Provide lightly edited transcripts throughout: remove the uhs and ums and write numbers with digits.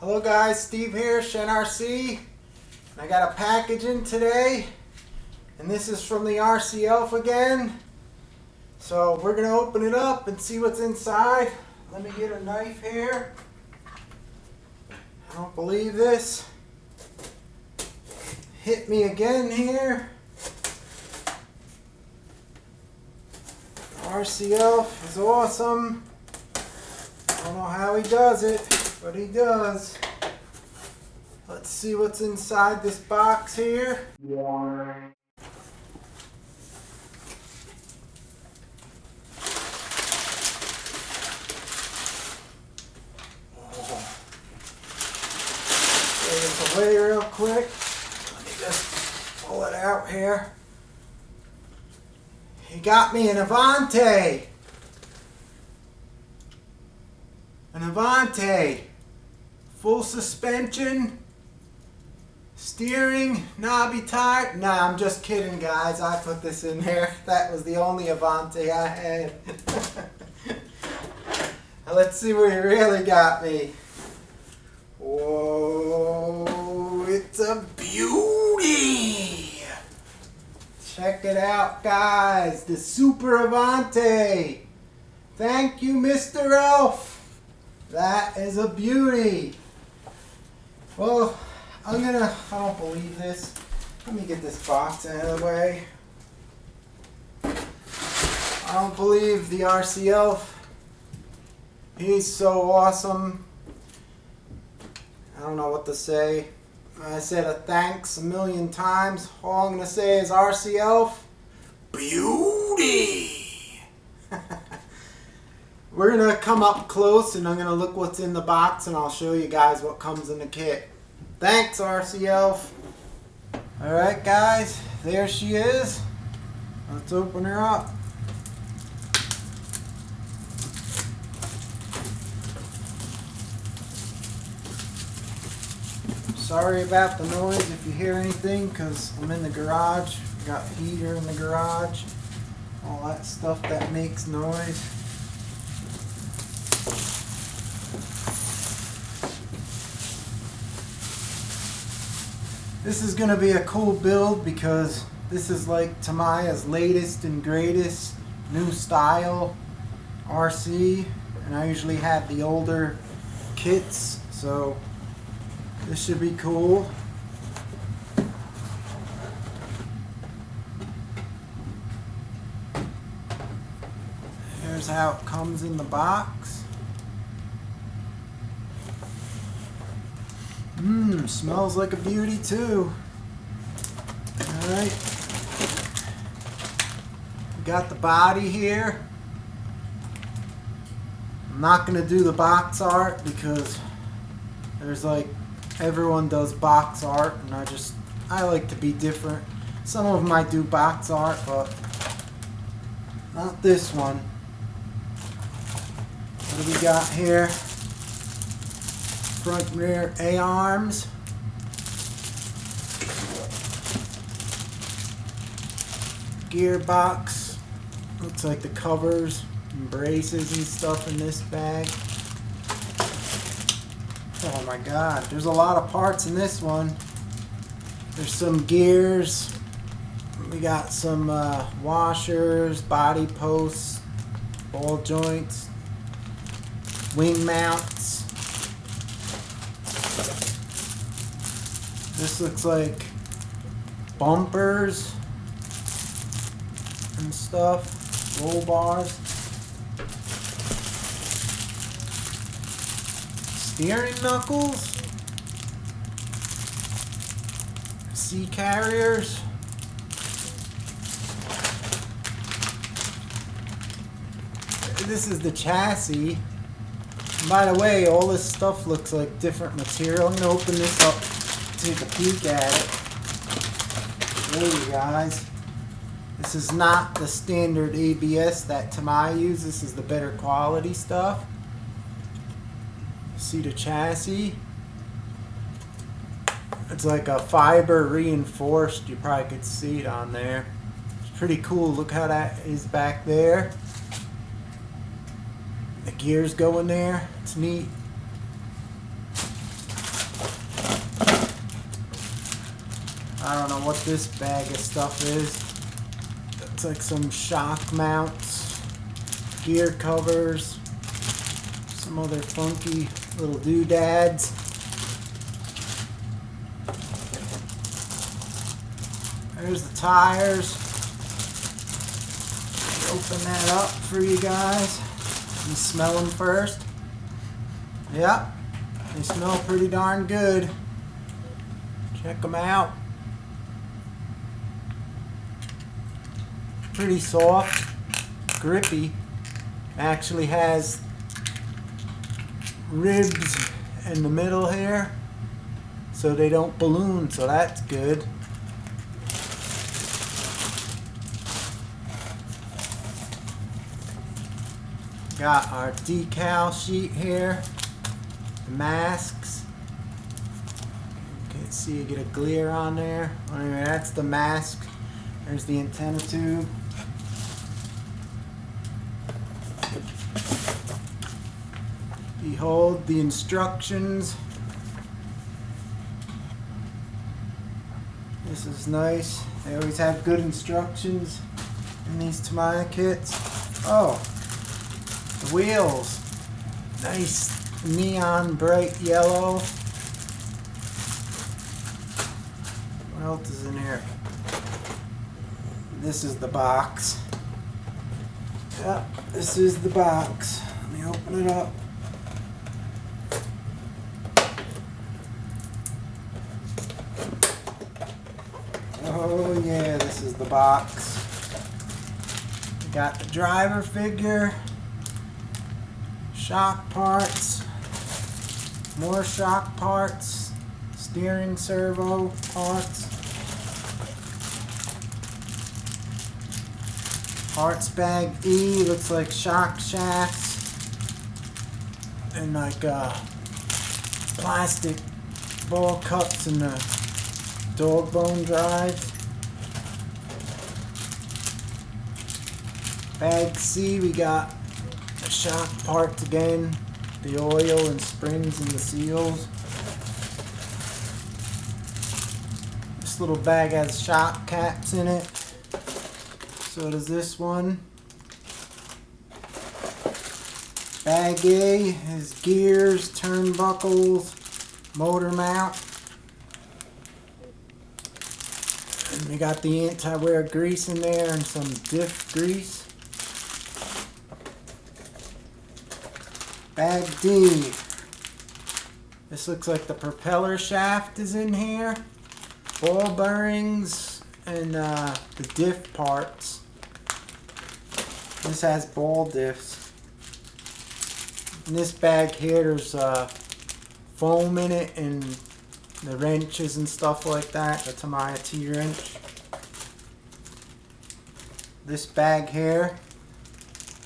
Hello guys, Steve here, NRC. I got a package in today, and this is from the RC Elf again. So we're gonna open it up and see what's inside. Let me get a knife here. I don't believe this. Hit me again here. RC Elf is awesome. I don't know how he does it, but he does. Let's see what's inside this box here. Oh. Take this away real quick. Let me just pull it out here. He got me an Avante. An Avante. Full suspension. Steering, knobby tire. Nah, I'm just kidding, guys. I put this in there. That was the only Avante I had. Let's see what he really got me. Whoa, it's a beauty. Check it out, guys. The Super Avante. Thank you, Mr. Elf. That is a beauty. Well, I don't believe this. Let me get this box out of the way. I don't believe the RC Elf. He's so awesome. I don't know what to say. I said a thanks a million times. All I'm going to say is RC Elf, beauty. We're going to come up close and I'm going to look what's in the box and I'll show you guys what comes in the kit. Thanks, RC Elf. Alright guys, there she is. Let's open her up. Sorry about the noise if you hear anything, because I'm in the garage. Got a heater in the garage. All that stuff that makes noise. This is going to be a cool build because this is like Tamiya's latest and greatest new style RC, and I usually have the older kits, so this should be cool. Here's how it comes in the box. Smells like a beauty too. Alright. We got the body here. I'm not going to do the box art because there's like, everyone does box art and I like to be different. Some of them I do box art, but not this one. What do we got here? Front and rear A-arms. Gearbox. Looks like the covers and braces and stuff in this bag. Oh my god, there's a lot of parts in this one. There's some gears. We got some washers, body posts, ball joints, wing mounts. This looks like bumpers and stuff, roll bars. Steering knuckles, sea carriers, this is the chassis. And by the way, all this stuff looks like different material. I'm going to open this up, take a peek at it. There you guys. This is not the standard ABS that Tamiya uses. This is the better quality stuff. See the chassis? It's like a fiber reinforced. You probably could see it on there. It's pretty cool. Look how that is back there. The gears go in there. It's neat. I don't know what this bag of stuff is. It's like some shock mounts, gear covers, some other funky little doodads. There's the tires. Open that up for you guys. You smell them first. Yep, they smell pretty darn good. Check them out. Pretty soft, grippy. Actually has ribs in the middle here, so they don't balloon, so that's good. Got our decal sheet here, the masks. You can see you get a glare on there. Anyway, that's the mask. There's the antenna tube. Behold the instructions. This is nice. They always have good instructions in these Tamiya kits. Oh, the wheels. Nice neon bright yellow. What else is in here? This is the box. Yep, this is the box. Let me open it up. Oh yeah, this is the box. We got the driver figure, shock parts, more shock parts, steering servo parts, parts bag E, looks like shock shafts, and like plastic ball cups in the dog bone drive. Bag C, we got the shock parts again, the oil and springs and the seals. This little bag has shock caps in it. So does this one. Bag A is gears, turnbuckles, motor mount. And we got the anti-wear grease in there and some diff grease. Bag D. This looks like the propeller shaft is in here. Ball bearings and the diff parts. This has ball diffs. In this bag here there's foam in it and the wrenches and stuff like that, the Tamiya T-wrench. This bag here,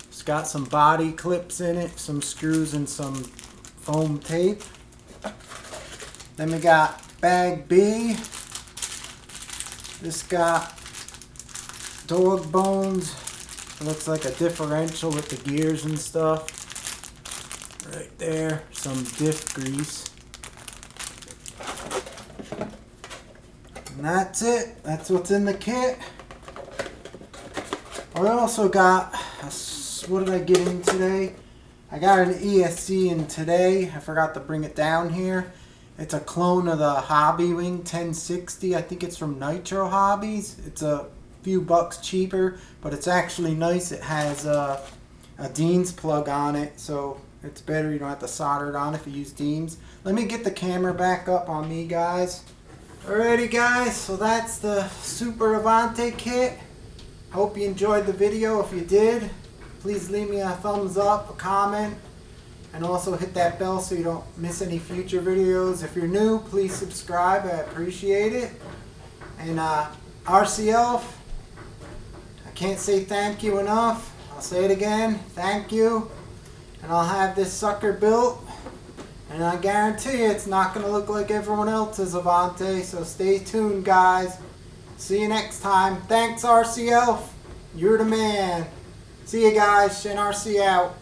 it's got some body clips in it, some screws and some foam tape. Then we got bag B. This got dog bones. It looks like a differential with the gears and stuff. Right there, some diff grease. And that's it. That's what's in the kit. I also got, what did I get in today? I got an ESC in today. I forgot to bring it down here. It's a clone of the Hobby Wing 1060. I think it's from Nitro Hobbies. It's a few bucks cheaper, but it's actually nice. It has a Dean's plug on it, so it's better. You don't have to solder it on if you use Dean's. Let me get the camera back up on me, guys. Alrighty guys, so that's the Super Avante kit. Hope you enjoyed the video. If you did, please leave me a thumbs up, a comment, and also hit that bell so you don't miss any future videos. If you're new, please subscribe. I appreciate it. And RCL, I can't say thank you enough. I'll say it again, thank you. And I'll have this sucker built. And I guarantee you it's not going to look like everyone else's Avante. So stay tuned, guys. See you next time. Thanks, RCL. You're the man. See you guys. Shin RC out.